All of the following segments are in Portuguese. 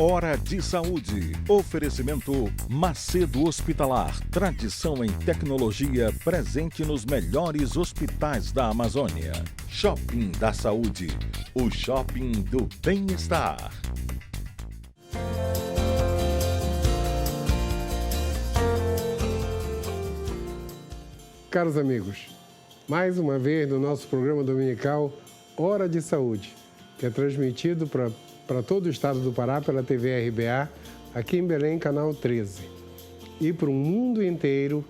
Hora de Saúde. Oferecimento Macedo Hospitalar. Tradição em tecnologia presente nos melhores hospitais da Amazônia. Shopping da Saúde. O shopping do bem-estar. Caros amigos, mais uma vez no nosso programa dominical Hora de Saúde, que é transmitido para todo o estado do Pará pela TV RBA, aqui em Belém, canal 13. E para o mundo inteiro,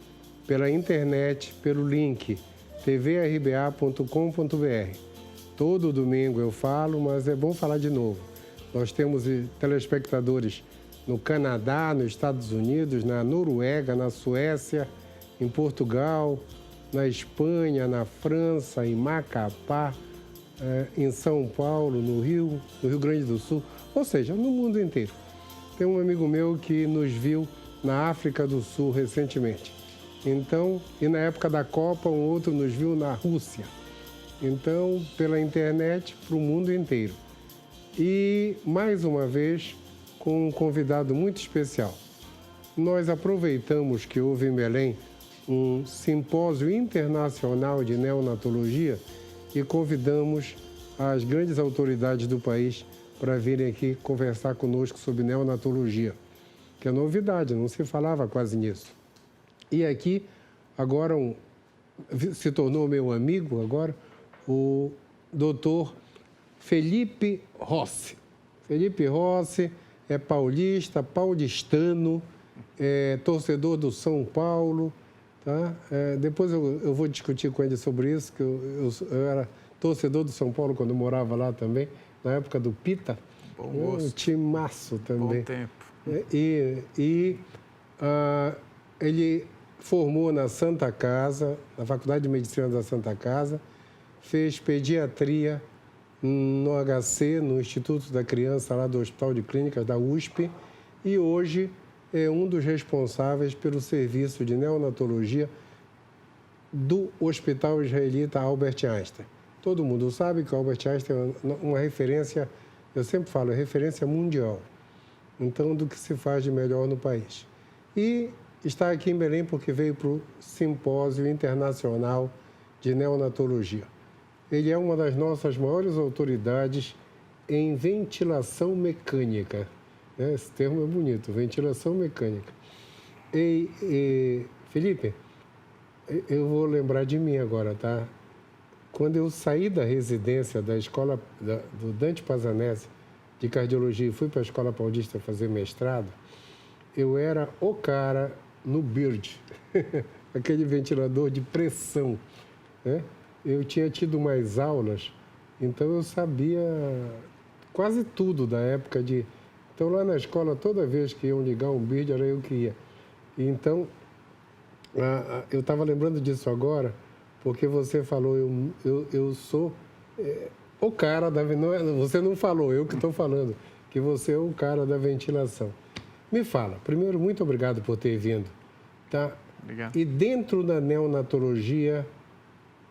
pela internet, pelo link tvrba.com.br. Todo domingo eu falo, mas é bom falar de novo. Nós temos telespectadores no Canadá, nos Estados Unidos, na Noruega, na Suécia, em Portugal, na Espanha, na França, em Macapá, em São Paulo, no Rio Grande do Sul, ou seja, no mundo inteiro. Tem um amigo meu que nos viu na África do Sul recentemente. Então, e na época da Copa, um outro nos viu na Rússia. Então, pela internet, para o mundo inteiro. E, mais uma vez, com um convidado muito especial. Nós aproveitamos que houve em Belém um simpósio internacional de neonatologia e convidamos as grandes autoridades do país para virem aqui conversar conosco sobre neonatologia, que é novidade, não se falava quase nisso. E aqui, agora, se tornou meu amigo agora, o doutor Felipe Rossi. Felipe Rossi é paulistano, é torcedor do São Paulo. Tá? Depois eu vou discutir com ele sobre isso, que eu era torcedor do São Paulo quando eu morava lá também, na época do Pita. Bom gosto. Um timaço também. Bom tempo. Ele formou na Santa Casa, na Faculdade de Medicina da Santa Casa, fez pediatria no HC, no Instituto da Criança, lá do Hospital de Clínicas da USP, e hoje é um dos responsáveis pelo serviço de neonatologia do Hospital Israelita Albert Einstein. Todo mundo sabe que o Albert Einstein é uma referência, eu sempre falo, é referência mundial, então, do que se faz de melhor no país. E está aqui em Belém porque veio para o Simpósio Internacional de Neonatologia. Ele é uma das nossas maiores autoridades em ventilação mecânica. Esse termo é bonito, ventilação mecânica. Felipe, eu vou lembrar de mim agora, tá? Quando eu saí da residência da escola do Dante Pazanese de cardiologia e fui para a Escola Paulista fazer mestrado, eu era o cara no BIRD, aquele ventilador de pressão, né? Eu tinha tido mais aulas, então eu sabia quase tudo da época de... Então, lá na escola, toda vez que iam ligar um BIRD, era eu que ia. Então, eu estava lembrando disso agora, porque você falou, eu sou o cara da... Você não falou, eu que estou falando, que você é o cara da ventilação. Me fala, primeiro, muito obrigado por ter vindo. Tá? Obrigado. E dentro da neonatologia,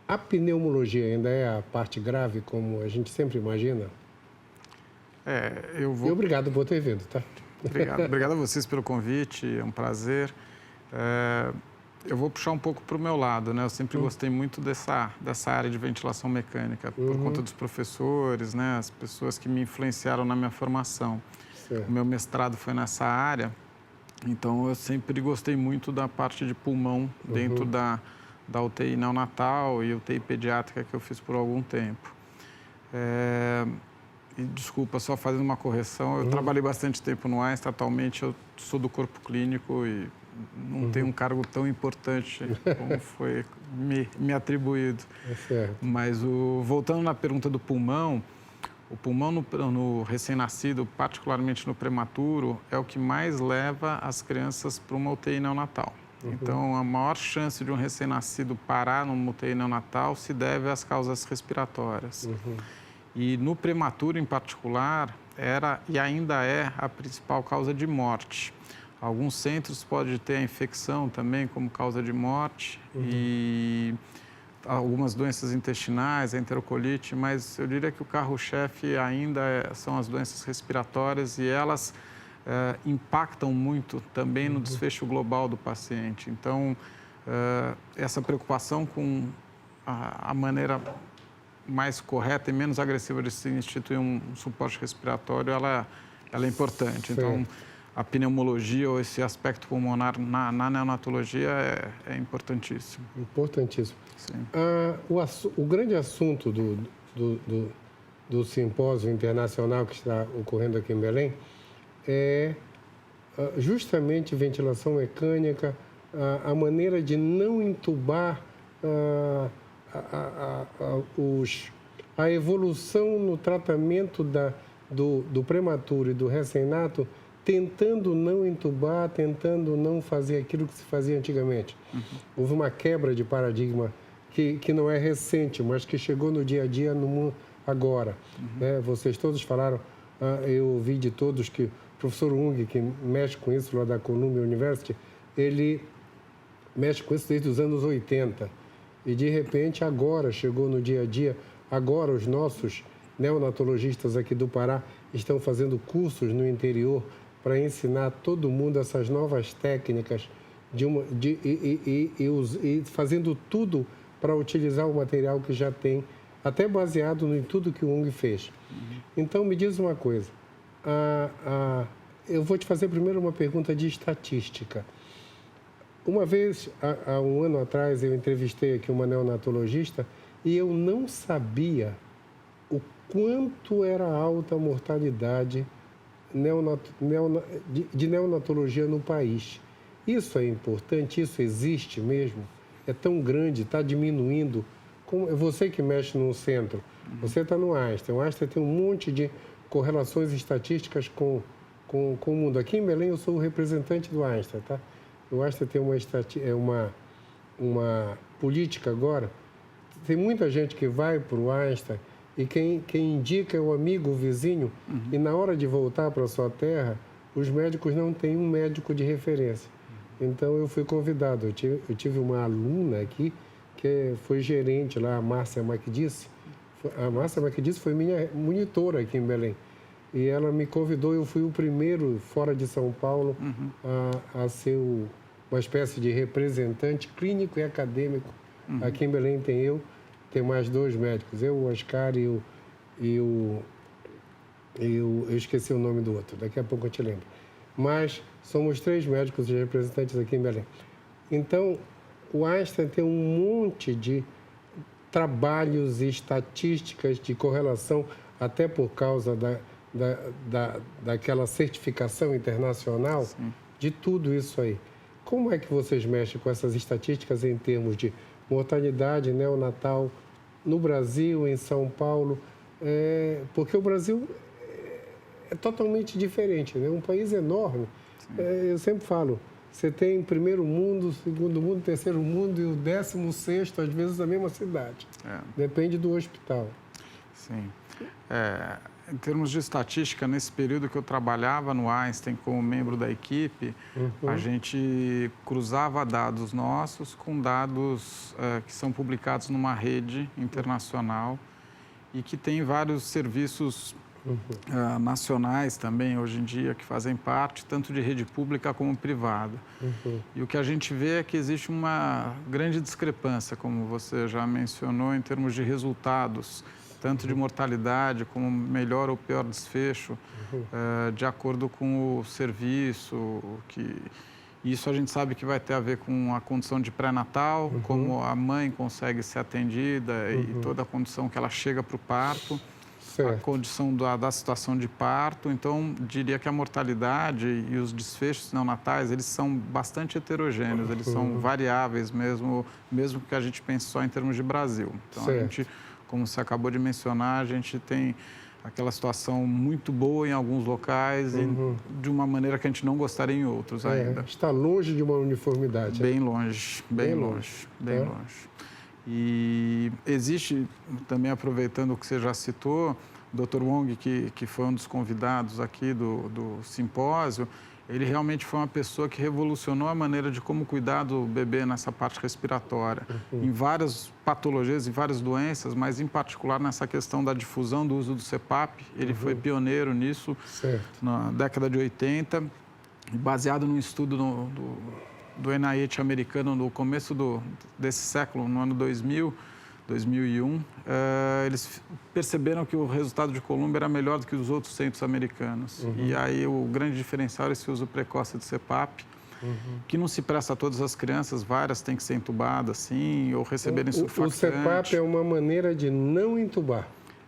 a pneumologia ainda é a parte grave, como a gente sempre imagina? E obrigado por ter vindo, tá? Obrigado a vocês pelo convite, é um prazer. Eu vou puxar um pouco para o meu lado, né? Eu sempre gostei muito dessa área de ventilação mecânica, por conta dos professores, né? As pessoas que me influenciaram na minha formação. Certo. O meu mestrado foi nessa área, então eu sempre gostei muito da parte de pulmão dentro da UTI neonatal e UTI pediátrica que eu fiz por algum tempo. E, desculpa, só fazendo uma correção, eu trabalhei bastante tempo no Einstein, atualmente eu sou do corpo clínico e não tenho um cargo tão importante como foi me atribuído. Certo. Mas, voltando na pergunta do pulmão, o pulmão no recém-nascido, particularmente no prematuro, é o que mais leva as crianças para uma UTI neonatal. Então, a maior chance de um recém-nascido parar numa UTI neonatal se deve às causas respiratórias. E no prematuro, em particular, era e ainda é a principal causa de morte. Alguns centros podem ter a infecção também como causa de morte e algumas doenças intestinais, a enterocolite, mas eu diria que o carro-chefe ainda são as doenças respiratórias e elas impactam muito também no desfecho global do paciente. Então, essa preocupação com a maneira mais correta e menos agressiva de se instituir um suporte respiratório, ela é importante. Então, a pneumologia ou esse aspecto pulmonar na neonatologia é importantíssimo. Importantíssimo. Sim. O grande assunto do simpósio internacional que está ocorrendo aqui em Belém é justamente ventilação mecânica, a maneira de não entubar a evolução no tratamento do prematuro e do recém-nato, tentando não entubar, tentando não fazer aquilo que se fazia antigamente. Houve uma quebra de paradigma que não é recente, mas que chegou no dia a dia no mundo agora. Né? Vocês todos falaram, eu ouvi de todos que o professor Ung, que mexe com isso lá da Columbia University, ele mexe com isso desde os anos 80. E, de repente, agora chegou no dia a dia, agora os nossos neonatologistas aqui do Pará estão fazendo cursos no interior para ensinar todo mundo essas novas técnicas e fazendo tudo para utilizar o material que já tem, até baseado em tudo que o Ung fez. Então, me diz uma coisa. Eu vou te fazer primeiro uma pergunta de estatística. Uma vez, há um ano atrás, eu entrevistei aqui uma neonatologista e eu não sabia o quanto era alta a mortalidade de neonatologia no país. Isso é importante? Isso existe mesmo? É tão grande? Está diminuindo? Você que mexe num centro, você está no Einstein. O Einstein tem um monte de correlações estatísticas com o mundo. Aqui em Belém, eu sou o representante do Einstein, tá? O Einstein tem uma política agora. Tem muita gente que vai para o Einstein e quem indica é o amigo, o vizinho, e na hora de voltar para a sua terra, os médicos não têm um médico de referência. Então, eu fui convidado. Eu tive uma aluna aqui que foi gerente lá, a Márcia Macdice. A Márcia Macdice foi minha monitora aqui em Belém. E ela me convidou, eu fui o primeiro fora de São Paulo a ser uma espécie de representante clínico e acadêmico. Aqui em Belém tem mais 2 médicos, eu, o Oscar eu esqueci o nome do outro, daqui a pouco eu te lembro. Mas somos 3 médicos e representantes aqui em Belém. Então, o Einstein tem um monte de trabalhos e estatísticas de correlação, até por causa daquela certificação internacional. Sim. De tudo isso aí. Como é que vocês mexem com essas estatísticas em termos de mortalidade neonatal no Brasil, em São Paulo? Porque o Brasil é totalmente diferente, né? Um país enorme. Eu sempre falo, você tem primeiro mundo, segundo mundo, terceiro mundo e o 16º, às vezes, na mesma cidade. Depende do hospital. Sim. Em termos de estatística, nesse período que eu trabalhava no Einstein como membro da equipe, a gente cruzava dados nossos com dados que são publicados numa rede internacional e que tem vários serviços nacionais também, hoje em dia, que fazem parte tanto de rede pública como privada. E o que a gente vê é que existe uma grande discrepância, como você já mencionou, em termos de resultados, tanto de mortalidade como melhor ou pior desfecho, de acordo com o serviço. Isso a gente sabe que vai ter a ver com a condição de pré-natal, como a mãe consegue ser atendida e toda a condição que ela chega para o parto, a condição da situação de parto. Então, diria que a mortalidade e os desfechos neonatais, eles são bastante heterogêneos, eles são variáveis mesmo que a gente pense só em termos de Brasil. Então, a gente, como você acabou de mencionar, a gente tem aquela situação muito boa em alguns locais e de uma maneira que a gente não gostaria em outros ainda. Está longe de uma uniformidade. Bem longe, bem longe. E existe, também aproveitando o que você já citou, o Dr. Wong, que foi um dos convidados aqui do simpósio, Ele realmente foi uma pessoa que revolucionou a maneira de como cuidar do bebê nessa parte respiratória, em várias patologias, em várias doenças, mas em particular nessa questão da difusão do uso do CPAP. Ele foi pioneiro nisso na década de 80, baseado num estudo do NIH americano no começo desse século, no ano 2000, 2001, eles perceberam que o resultado de Colômbia era melhor do que os outros centros americanos. E aí o grande diferencial é esse uso precoce de CPAP, que não se presta a todas as crianças, várias têm que ser entubadas, sim, ou receberem surfactante. O CPAP é uma maneira de não entubar.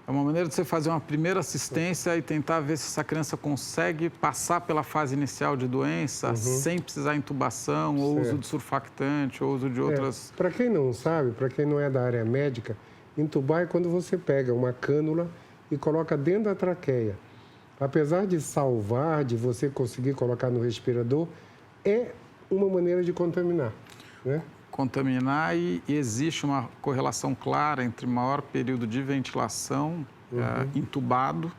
É uma maneira de você fazer uma primeira assistência e tentar ver se essa criança consegue passar pela fase inicial de doença sem precisar de intubação, ou uso de surfactante, ou uso de outras... Para quem não sabe, para quem não é da área médica, intubar é quando você pega uma cânula e coloca dentro da traqueia. Apesar de salvar, de você conseguir colocar no respirador, é uma maneira de contaminar, né? Contaminar e existe uma correlação clara entre maior período de ventilação intubado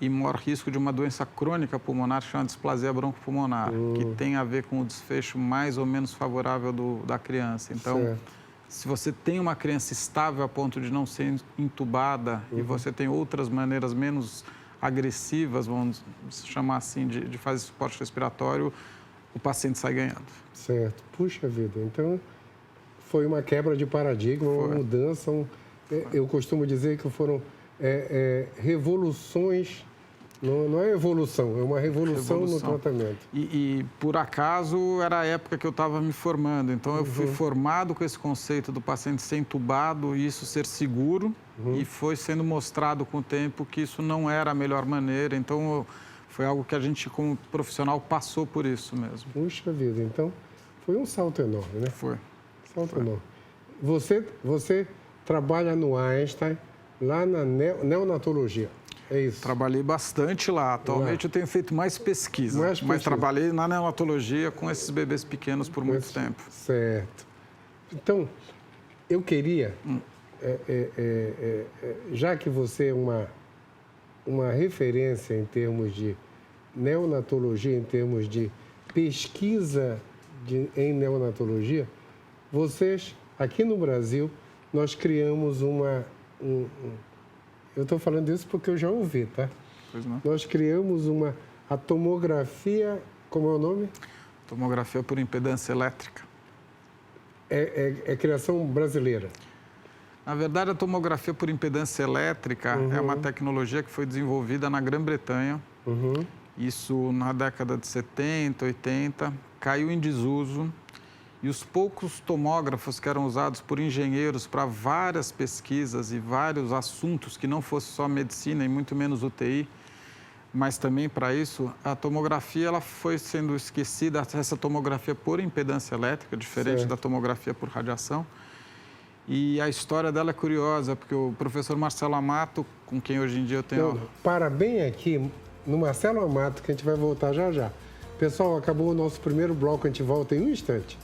e maior risco de uma doença crônica pulmonar chamada displasia broncopulmonar, que tem a ver com o desfecho mais ou menos favorável da criança. Então, se você tem uma criança estável a ponto de não ser intubada e você tem outras maneiras menos agressivas, vamos chamar assim, de fazer suporte respiratório, o paciente sai ganhando. Certo. Puxa vida. Então, foi uma quebra de paradigma, uma mudança. Eu costumo dizer que foram revoluções. Não é evolução, é uma revolução no tratamento. E, por acaso, era a época que eu estava me formando. Então, eu fui formado com esse conceito do paciente ser entubado e isso ser seguro. E foi sendo mostrado com o tempo que isso não era a melhor maneira. Então, foi algo que a gente, como profissional, passou por isso mesmo. Puxa vida, então foi um salto enorme, né? Foi. Salto enorme. Você trabalha no Einstein, lá na neonatologia, é isso? Trabalhei bastante lá. Atualmente eu tenho feito mais pesquisa, mas trabalhei na neonatologia com esses bebês pequenos por muito tempo. Certo. Então, eu queria, já que você é uma referência em termos de neonatologia, em termos de pesquisa em neonatologia, vocês, aqui no Brasil, nós criamos eu estou falando isso porque eu já ouvi, tá? Pois não. Nós criamos a tomografia, como é o nome? Tomografia por impedância elétrica. É criação brasileira. Na verdade, a tomografia por impedância elétrica é uma tecnologia que foi desenvolvida na Grã-Bretanha. Isso na década de 70, 80, caiu em desuso. E os poucos tomógrafos que eram usados por engenheiros para várias pesquisas e vários assuntos, que não fosse só medicina e muito menos UTI, mas também para isso, a tomografia ela foi sendo esquecida, essa tomografia por impedância elétrica, diferente da tomografia por radiação. E a história dela é curiosa, porque o professor Marcelo Amato, com quem hoje em dia eu tenho... Para bem aqui no Marcelo Amato, que a gente vai voltar já já. Pessoal, acabou o nosso primeiro bloco, a gente volta em um instante.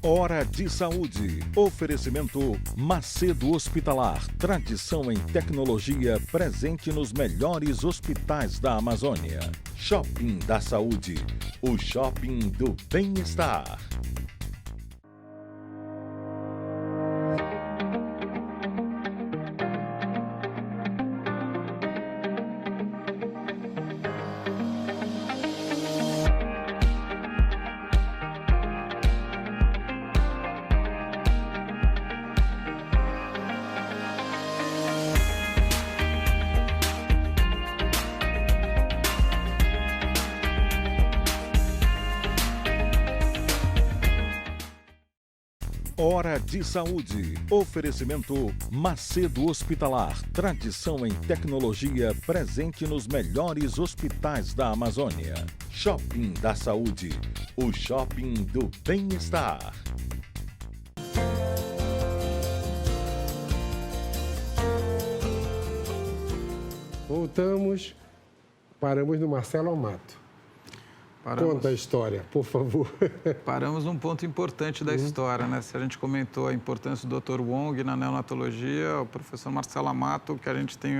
Hora de Saúde. Oferecimento Macedo Hospitalar. Tradição em tecnologia presente nos melhores hospitais da Amazônia. Shopping da Saúde. O shopping do bem-estar. Hora de Saúde. Oferecimento Macedo Hospitalar. Tradição em tecnologia presente nos melhores hospitais da Amazônia. Shopping da Saúde. O shopping do bem-estar. Voltamos, paramos no Marcelo Amato. Conta a história, por favor. Paramos num ponto importante da história, né? Se a gente comentou a importância do Dr. Wong na neonatologia, o professor Marcelo Amato, que a gente tem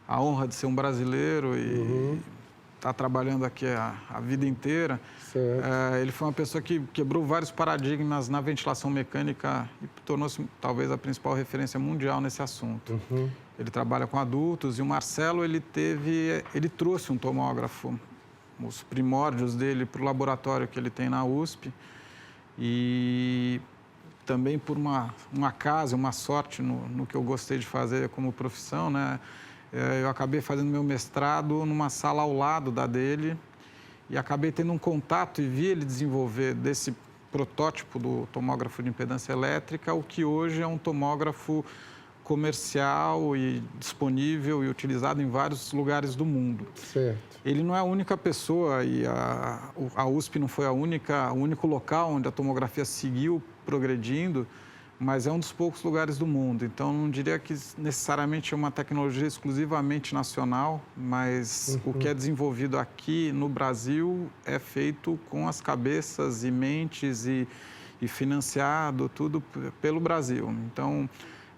a honra de ser um brasileiro e está trabalhando aqui a vida inteira. Ele foi uma pessoa que quebrou vários paradigmas na ventilação mecânica e tornou-se talvez a principal referência mundial nesse assunto. Ele trabalha com adultos e o Marcelo ele trouxe um tomógrafo, os primórdios dele, para o laboratório que ele tem na USP e também por uma acaso, uma sorte no que eu gostei de fazer como profissão, né? Eu acabei fazendo meu mestrado numa sala ao lado da dele e acabei tendo um contato e vi ele desenvolver desse protótipo do tomógrafo de impedância elétrica, o que hoje é um tomógrafo comercial e disponível e utilizado em vários lugares do mundo. Certo. Ele não é a única pessoa e a USP não foi o único local onde a tomografia seguiu progredindo, mas é um dos poucos lugares do mundo. Então, não diria que necessariamente é uma tecnologia exclusivamente nacional, mas o que é desenvolvido aqui no Brasil é feito com as cabeças e mentes e financiado tudo pelo Brasil. Então,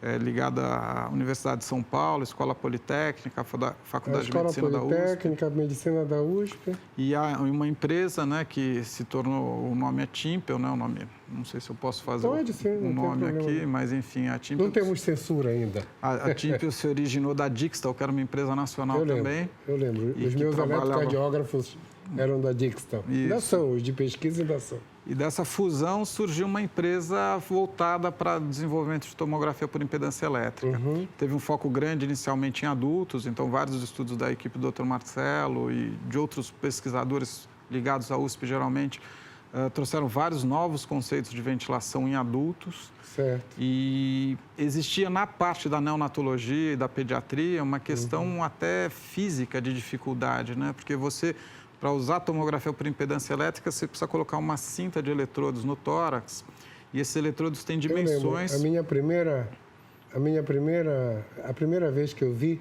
é ligada à Universidade de São Paulo, Escola Politécnica, Faculdade de Medicina da USP. Escola Politécnica, Medicina da USP. E há uma empresa, né, que se tornou, o nome é Timpel, né, o nome, não sei se eu posso fazer o nome aqui, mas enfim, a Timpel... Não temos censura ainda. A Timpel se originou da Dixtal, que era uma empresa nacional também. Eu lembro. Os meus eletrocardiógrafos eram da Dixtal. Ainda são, os de pesquisa ainda são. E dessa fusão surgiu uma empresa voltada para desenvolvimento de tomografia por impedância elétrica. Teve um foco grande inicialmente em adultos, então vários estudos da equipe do Dr. Marcelo e de outros pesquisadores ligados à USP geralmente trouxeram vários novos conceitos de ventilação em adultos. Certo. E existia na parte da neonatologia e da pediatria uma questão até física de dificuldade, né? Porque para usar a tomografia por impedância elétrica, você precisa colocar uma cinta de eletrodos no tórax e esses eletrodos têm dimensões... A primeira vez que eu vi,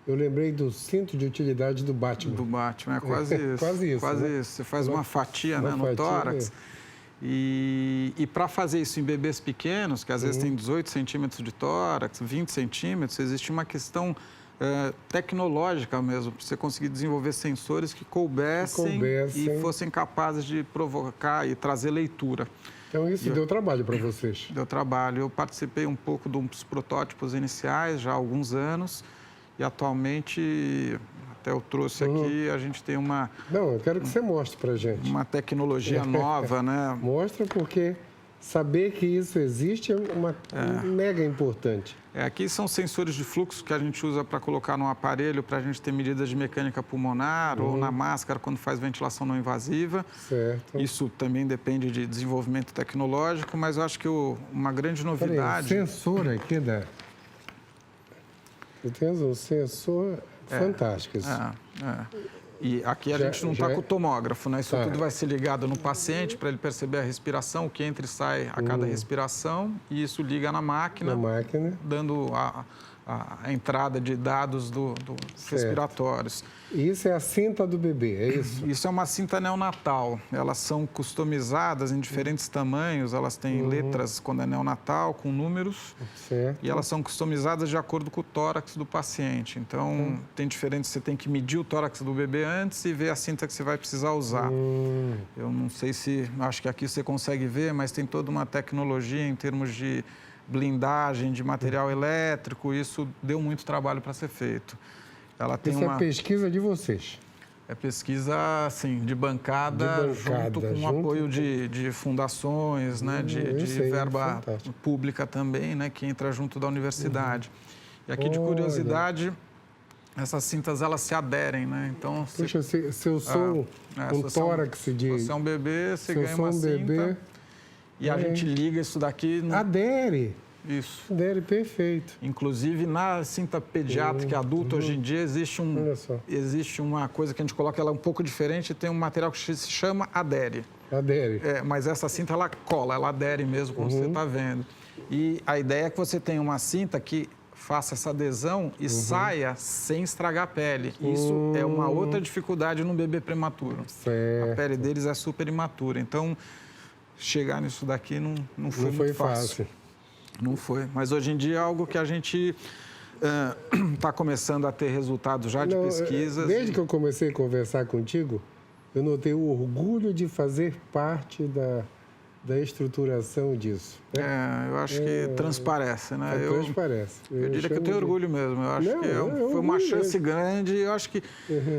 eu lembrei do cinto de utilidade do Batman. Do Batman, é quase isso. Quase isso. Quase né? isso. Você faz uma fatia, né, no tórax. E para fazer isso em bebês pequenos, que às vezes tem 18 centímetros de tórax, 20 centímetros, existe uma questão... tecnológica mesmo, para você conseguir desenvolver sensores que coubessem e fossem capazes de provocar e trazer leitura. Então, isso deu trabalho para vocês? Deu trabalho. Eu participei um pouco dos protótipos iniciais já há alguns anos e atualmente, até eu trouxe aqui, a gente tem uma... Não, eu quero que você mostre para a gente. Uma tecnologia nova, né? Mostra porque saber que isso existe é mega importante. Aqui são sensores de fluxo que a gente usa para colocar no aparelho para a gente ter medidas de mecânica pulmonar ou na máscara quando faz ventilação não invasiva. Certo. Isso também depende de desenvolvimento tecnológico, mas eu acho que uma grande novidade... Peraí, o sensor aqui Você tem um sensor fantástico. E aqui a gente não está com o tomógrafo, né? Isso tudo vai ser ligado no paciente para ele perceber a respiração, o que entra e sai a cada respiração, e isso liga na máquina, dando a entrada de dados respiratórios. E isso é a cinta do bebê, é isso? Isso é uma cinta neonatal. Elas são customizadas em diferentes tamanhos, elas têm letras quando é neonatal, com números, e elas são customizadas de acordo com o tórax do paciente. Então, tem diferentes, você tem que medir o tórax do bebê antes e ver a cinta que você vai precisar usar. Eu não sei acho que aqui você consegue ver, mas tem toda uma tecnologia em termos de blindagem, de material elétrico, isso deu muito trabalho para ser feito. Isso é pesquisa de vocês? É pesquisa, assim, de bancada junto com o apoio de fundações, né, de verba pública também, né, que entra junto da universidade. E aqui, de curiosidade, essas cintas, elas se aderem, né? Então, puxa, se eu sou um tórax de... Você é um bebê, você ganha uma cinta e a gente liga isso daqui... Adere! Isso. Adere, perfeito. Inclusive, na cinta pediátrica adulta, hoje em dia, existe uma coisa que a gente coloca, ela é um pouco diferente, tem um material que se chama adere. Adere. Mas essa cinta, ela cola, ela adere mesmo, como você está vendo. E a ideia é que você tenha uma cinta que faça essa adesão e saia sem estragar a pele. Isso é uma outra dificuldade no bebê prematuro. Certo. A pele deles é super imatura. Então, chegar nisso daqui não foi muito fácil. Não foi. Mas hoje em dia é algo que a gente está começando a ter resultados já de pesquisas. Desde que eu comecei a conversar contigo, eu notei o orgulho de fazer parte da estruturação disso. Né? Eu acho que transparece, né? Transparece. Eu diria que eu tenho orgulho mesmo. Eu acho que foi uma chance grande. Eu acho que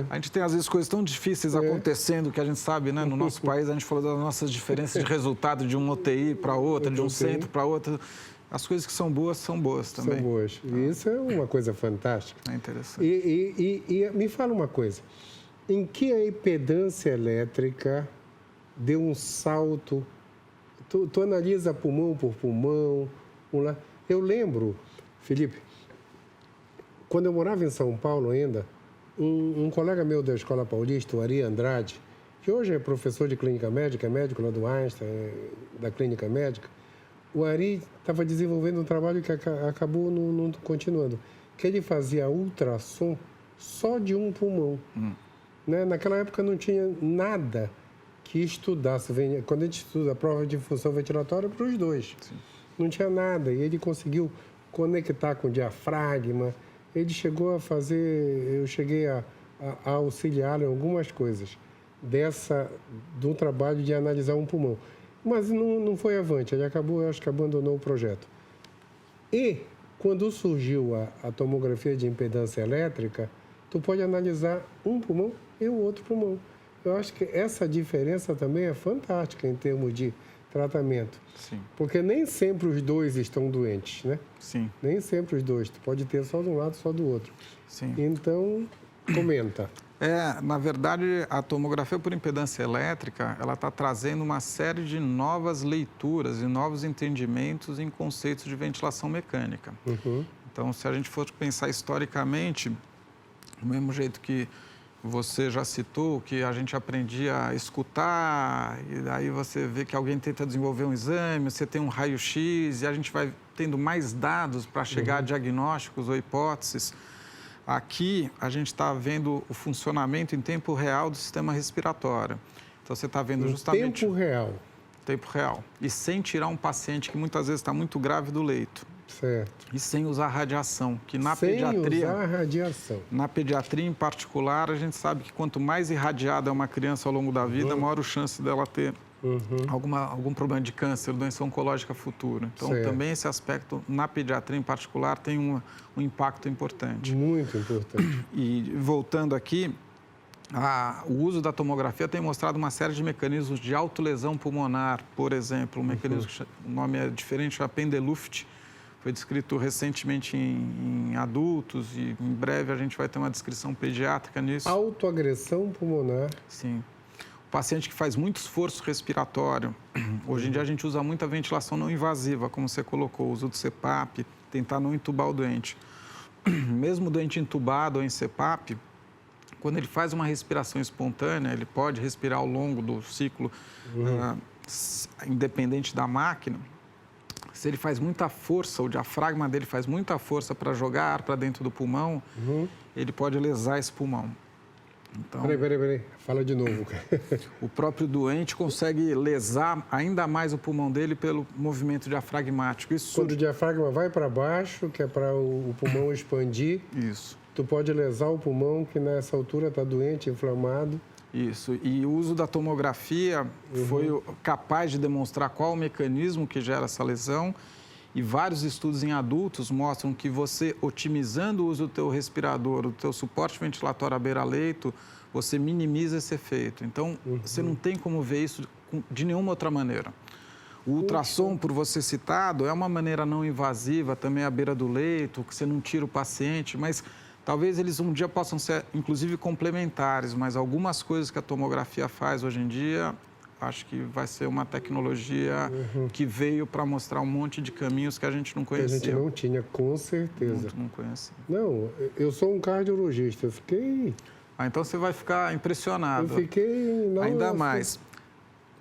a gente tem, às vezes, coisas tão difíceis acontecendo que a gente sabe, né? No nosso país, a gente falou das nossas diferenças de resultado de uma UTI para outra, de um centro para outro. As coisas que são boas também. São boas. E isso é uma coisa fantástica. É interessante. E me fala uma coisa. Em que a impedância elétrica deu um salto? Tu analisa pulmão por pulmão. Eu lembro, Felipe, quando eu morava em São Paulo ainda, um colega meu da Escola Paulista, o Ari Andrade, que hoje é professor de clínica médica, é médico lá do Einstein, da clínica médica, o Ari estava desenvolvendo um trabalho que acabou não continuando, que ele fazia ultrassom só de um pulmão. Né? Naquela época não tinha nada que estudasse. Quando a gente estuda a prova de função ventilatória, para os dois. Sim. Não tinha nada. E ele conseguiu conectar com o diafragma. Ele chegou a fazer... Eu cheguei a auxiliá-lo em algumas coisas do trabalho de analisar um pulmão. Mas não foi avante. Ele acabou, acho que abandonou o projeto. E, quando surgiu a tomografia de impedância elétrica, tu pode analisar um pulmão e o outro pulmão. Eu acho que essa diferença também é fantástica em termos de tratamento. Sim. Porque nem sempre os dois estão doentes, né? Sim. Nem sempre os dois. Tu pode ter só de um lado, só do outro. Sim. Então, comenta. Na verdade, a tomografia por impedância elétrica, ela está trazendo uma série de novas leituras e novos entendimentos em conceitos de ventilação mecânica. Então, se a gente for pensar historicamente, do mesmo jeito que você já citou, que a gente aprendia a escutar, e daí você vê que alguém tenta desenvolver um exame, você tem um raio-x, e a gente vai tendo mais dados para chegar a diagnósticos ou hipóteses. Aqui, a gente está vendo o funcionamento em tempo real do sistema respiratório. Então, você está vendo justamente... Tempo real. Tempo real. E sem tirar um paciente que muitas vezes está muito grave do leito. Certo. E sem usar radiação, que na sem pediatria... usar radiação. Na pediatria, em particular, a gente sabe que quanto mais irradiada é uma criança ao longo da vida, maior a chance dela ter algum problema de câncer, doença oncológica futura. Então, também esse aspecto, na pediatria em particular, tem um impacto importante. Muito importante. E, voltando aqui, o uso da tomografia tem mostrado uma série de mecanismos de autolesão pulmonar, por exemplo, um mecanismo, o nome é diferente, chama Pendeluft, foi descrito recentemente em adultos e em breve a gente vai ter uma descrição pediátrica nisso. Autoagressão pulmonar. Sim. O paciente que faz muito esforço respiratório, hoje em dia a gente usa muita ventilação não invasiva, como você colocou, o uso do CPAP, tentar não entubar o doente. Mesmo o doente entubado ou em CPAP, quando ele faz uma respiração espontânea, ele pode respirar ao longo do ciclo, independente da máquina. Se ele faz muita força, o diafragma dele faz muita força para jogar ar para dentro do pulmão, ele pode lesar esse pulmão. Então, peraí. Fala de novo. O próprio doente consegue lesar ainda mais o pulmão dele pelo movimento diafragmático. Quando o diafragma vai para baixo, que é para o pulmão expandir, tu pode lesar o pulmão que nessa altura está doente, inflamado. Isso, e o uso da tomografia foi capaz de demonstrar qual o mecanismo que gera essa lesão, e vários estudos em adultos mostram que você, otimizando o uso do teu respirador, do teu suporte ventilatório à beira-leito, você minimiza esse efeito. Então, você não tem como ver isso de nenhuma outra maneira. O ultrassom, por você citado, é uma maneira não invasiva, também à beira do leito, que você não tira o paciente, mas talvez eles um dia possam ser, inclusive, complementares, mas algumas coisas que a tomografia faz hoje em dia, acho que vai ser uma tecnologia que veio para mostrar um monte de caminhos que a gente não conhecia. Que a gente não tinha, com certeza. Não conhecia. Não, eu sou um cardiologista, eu fiquei... Então você vai ficar impressionado. Eu fiquei... Ainda mais.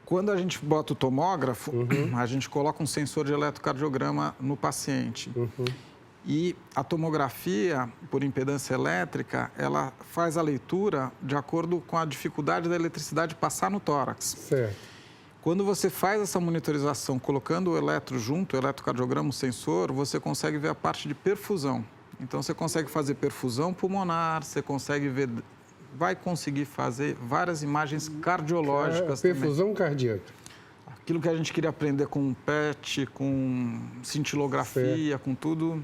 Quando a gente bota o tomógrafo, a gente coloca um sensor de eletrocardiograma no paciente. E a tomografia por impedância elétrica, ela faz a leitura de acordo com a dificuldade da eletricidade passar no tórax. Certo. Quando você faz essa monitorização colocando o eletro junto, o eletrocardiograma, o sensor, você consegue ver a parte de perfusão. Então, você consegue fazer perfusão pulmonar, você consegue ver, vai conseguir fazer várias imagens cardiológicas também. Perfusão cardíaca. Aquilo que a gente queria aprender com PET, com cintilografia, com tudo,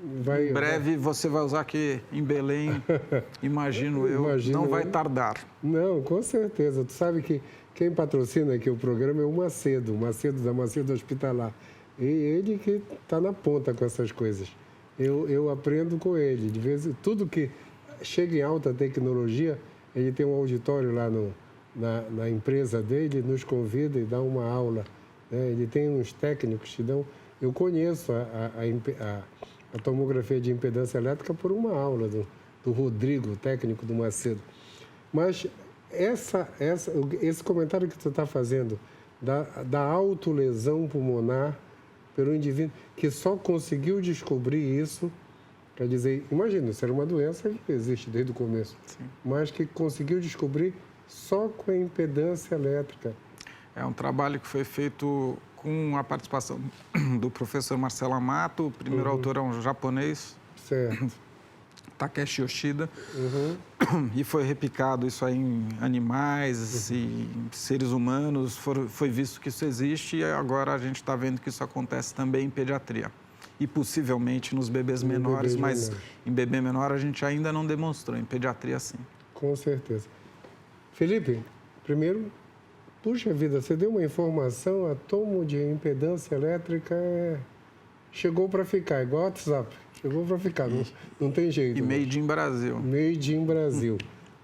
em breve você vai usar aqui em Belém, imagino eu, não vai tardar. Não, com certeza. Tu sabe que quem patrocina aqui o programa é o Macedo da Macedo Hospitalar. E ele que está na ponta com essas coisas. Eu aprendo com ele. De vez tudo que chega em alta tecnologia, ele tem um auditório lá na empresa dele, nos convida e dá uma aula. Né? Ele tem uns técnicos que dão... Eu conheço a tomografia de impedância elétrica por uma aula do Rodrigo, técnico do Macedo. Mas esse comentário que tu está fazendo da autolesão pulmonar pelo indivíduo que só conseguiu descobrir isso, quer dizer, imagina, isso era uma doença que existe desde o começo, sim, mas que conseguiu descobrir só com a impedância elétrica. É um trabalho que foi feito com a participação do professor Marcelo Amato, o primeiro autor é um japonês, certo, Takeshi Yoshida, e foi replicado isso aí em animais e em seres humanos, foi visto que isso existe e agora a gente está vendo que isso acontece também em pediatria. E possivelmente nos bebês menores, mas em bebê menor a gente ainda não demonstrou, em pediatria sim. Com certeza. Felipe, primeiro, puxa vida, você deu uma informação, a tomo de impedância elétrica chegou para ficar, igual o WhatsApp. Chegou para ficar, não tem jeito. E made in Brasil. Made in Brasil.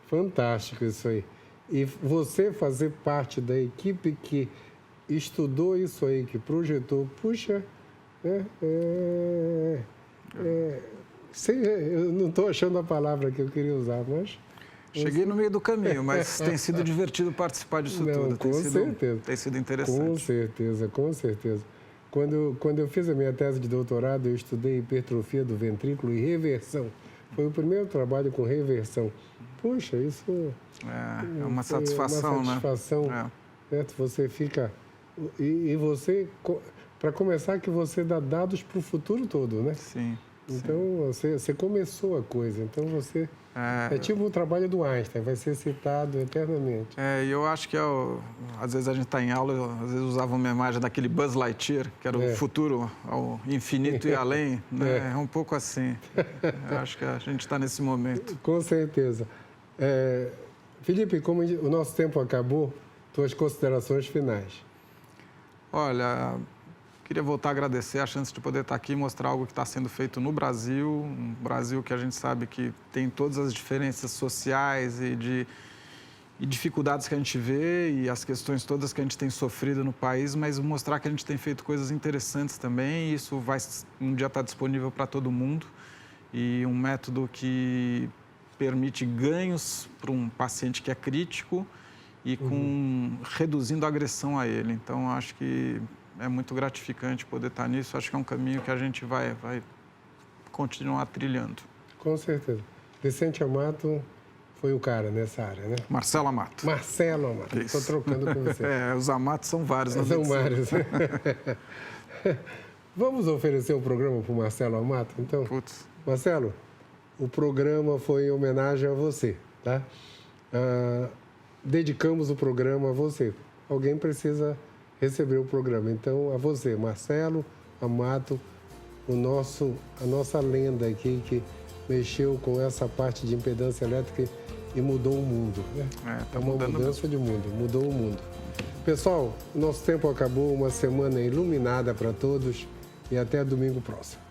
Fantástico isso aí. E você fazer parte da equipe que estudou isso aí, que projetou, puxa, eu não estou achando a palavra que eu queria usar, mas... Cheguei no meio do caminho, mas tem sido divertido participar disso tudo. Com certeza. Tem sido interessante. Com certeza, com certeza. Quando eu fiz a minha tese de doutorado, eu estudei hipertrofia do ventrículo e reversão. Foi o primeiro trabalho com reversão. Puxa, isso... É uma satisfação, né? Certo? Você fica... E você, para começar, que você dá dados para o futuro todo, né? Sim. Então, você começou a coisa. Então, você... É tipo o trabalho do Einstein, vai ser citado eternamente. E eu acho que, às vezes, a gente está em aula, às vezes usava uma imagem daquele Buzz Lightyear, que era o futuro ao infinito e além. Né? É um pouco assim. Eu acho que a gente está nesse momento. Com certeza. Felipe, como o nosso tempo acabou, tuas considerações finais. Olha... Queria voltar a agradecer a chance de poder estar aqui e mostrar algo que está sendo feito no Brasil, um Brasil que a gente sabe que tem todas as diferenças sociais e dificuldades que a gente vê e as questões todas que a gente tem sofrido no país, mas mostrar que a gente tem feito coisas interessantes também e isso vai um dia estar disponível para todo mundo e um método que permite ganhos para um paciente que é crítico e reduzindo a agressão a ele. Então, acho que é muito gratificante poder estar nisso. Acho que é um caminho que a gente vai continuar trilhando. Com certeza. Vicente Amato foi o cara nessa área, né? Marcelo Amato. Marcelo Amato. Estou trocando com você. Os Amatos são vários. São vários. Vamos oferecer o programa para o Marcelo Amato, então? Putz. Marcelo, o programa foi em homenagem a você, tá? Dedicamos o programa a você. Alguém precisa receber o programa. Então, a você, Marcelo Amato, a nossa lenda aqui que mexeu com essa parte de impedância elétrica e mudou o mundo. Né? Tá uma mudança de mundo, mudou o mundo. Pessoal, nosso tempo acabou, uma semana iluminada para todos e até domingo próximo.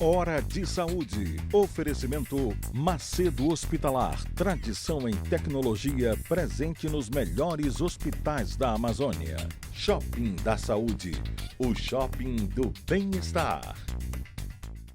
Hora de Saúde. Oferecimento Macedo Hospitalar. Tradição em tecnologia presente nos melhores hospitais da Amazônia. Shopping da Saúde. O shopping do bem-estar.